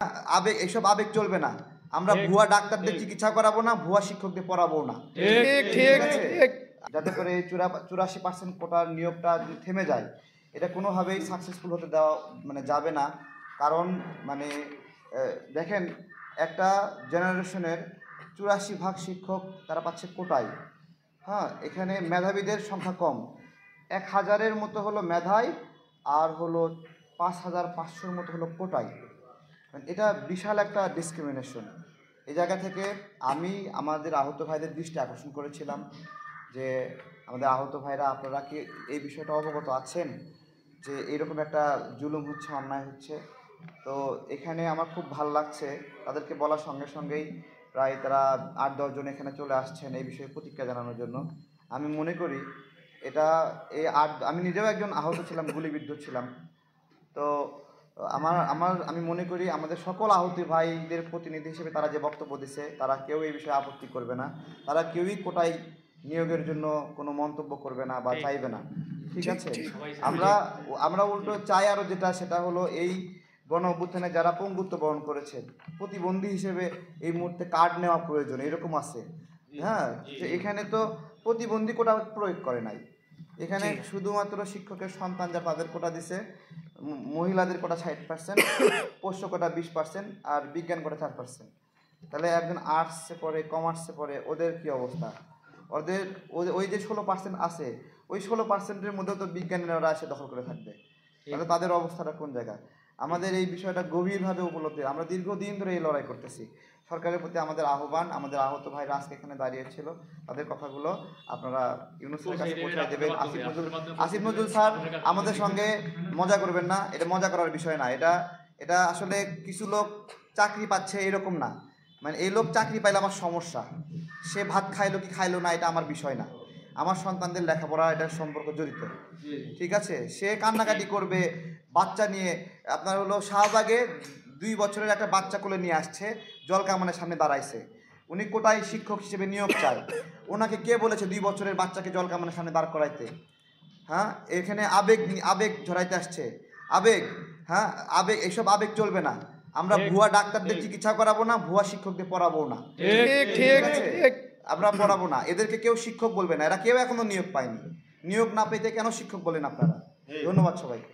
আবেগ, এসব আবেগ চলবে না। আমরা ভুয়া ডাক্তারদের চিকিৎসা করাবো না, ভুয়া শিক্ষকদের পড়াবো না। ঠিক আছে, যাতে করে 84% কোটার নিয়োগটা যদি থেমে যায়, এটা কোনোভাবেই সাকসেসফুল হতে দেওয়া যাবে না। কারণ দেখেন, একটা জেনারেশনের 84% শিক্ষক তারা পাচ্ছে কোটায়। হ্যাঁ, এখানে মেধাবীদের সংখ্যা কম, 1000-এর মতো হলো মেধায়, আর হলো 5500-র মতো হলো কোটায়। এটা বিশাল একটা ডিসক্রিমিনেশন। এই জায়গা থেকে আমি আমাদের আহত ভাইদের দৃষ্টি আকর্ষণ করেছিলাম যে, আমাদের আহত ভাইরা, আপনারা কি এই বিষয়টা অবগত আছেন যে এইরকম একটা জুলুম হচ্ছে, অন্যায় হচ্ছে? তো এখানে আমার খুব ভালো লাগছে, তাদেরকে বলার সঙ্গে সঙ্গেই প্রায় তারা 8-10 জন এখানে চলে আসছেন এই বিষয়ে প্রতিক্রিয়া জানানোর জন্য। আমি মনে করি এটা আমি নিজেও একজন আহত ছিলাম, গুলিবিদ্ধ ছিলাম। তো আমি মনে করি আমাদের সকল আহত ভাইদের প্রতিনিধি হিসেবে তারা যে বক্তব্য দিছে, তারা কেউ এই বিষয়ে আপত্তি করবে না, তারা কেউই কোটায় নিয়োগের জন্য কোনো মন্তব্য করবে না বা চাইবে না। ঠিক আছে, আমরা উল্টো চাই আরও যেটা, সেটা হলো এই গণ অভ্যুত্থানে যারা পঙ্গুত্ব বরণ করেছে, প্রতিবন্ধী হিসেবে এই মুহূর্তে কার্ড নেওয়া প্রয়োজন, এরকম আছে। হ্যাঁ, এখানে তো প্রতিবন্ধী কোটা প্রয়োগ করে নাই, এখানে শুধুমাত্র শিক্ষকের সন্তান যা তাদের কোটা দিছে, মহিলাদের কোটা 60%, পোষ্য কোটা 20%, আর বিজ্ঞান কোটা 4%। তাহলে একজন আর্টসে পড়ে, কমার্সে পড়ে, ওদের কি অবস্থা? ওই যে 16% আছে, ওই 16%-এর মধ্যেও তো বিজ্ঞানীরা এসে দখল করে থাকবে, তাহলে তাদের অবস্থাটা কোন জায়গায়? আমাদের এই বিষয়টা গভীরভাবে উপলব্ধি, আমরা দীর্ঘদিন ধরে এই লড়াই করতেছি। সরকারের প্রতি আমাদের আহ্বান, আমাদের আহত ভাইরা আজকে এখানে দাঁড়িয়েছিল, তাদের কথাগুলো আপনারা ইউনূসের কাছে পৌঁছে দেবেন। আসিফ নজরুল স্যার, আমাদের সঙ্গে মজা করবেন না, এটা মজা করার বিষয় না। এটা আসলে কিছু লোক চাকরি পাচ্ছে এরকম না, এই লোক চাকরি পাইলে আমার সমস্যা, সে ভাত খাইলো কি খাইলো না এটা আমার বিষয় না, আমার সন্তানদের লেখাপড়া এটার সম্পর্ক জড়িত। ঠিক আছে, সে কান্নাকাটি করবে বাচ্চা নিয়ে, আপনার হলো শাহবাগে 2 বছরের একটা বাচ্চা কোলে নিয়ে আসছে, জলকামানের সামনে দাঁড়াইছে, উনি কোটায় শিক্ষক হিসেবে নিয়োগ চায়, ওনাকে কে বলেছে 2 বছরের বাচ্চাকে জলকামানের সামনে দাঁড় করাইতে? হ্যাঁ, এখানে আবেগ ঝরাইতে আসছে, আবেগ। হ্যাঁ, আবেগ, এসব আবেগ চলবে না। আমরা ভুয়া ডাক্তারদের চিকিৎসা করাবো না, ভুয়া শিক্ষকদের পড়াবো না। ঠিক আছে, আমরা পড়াবো না, এদেরকে কেউ শিক্ষক বলবে না, এরা কেউ এখনো নিয়োগ পায়নি। নিয়োগ না পেতে কেন শিক্ষক বলেন আপনারা? ধন্যবাদ সবাইকে।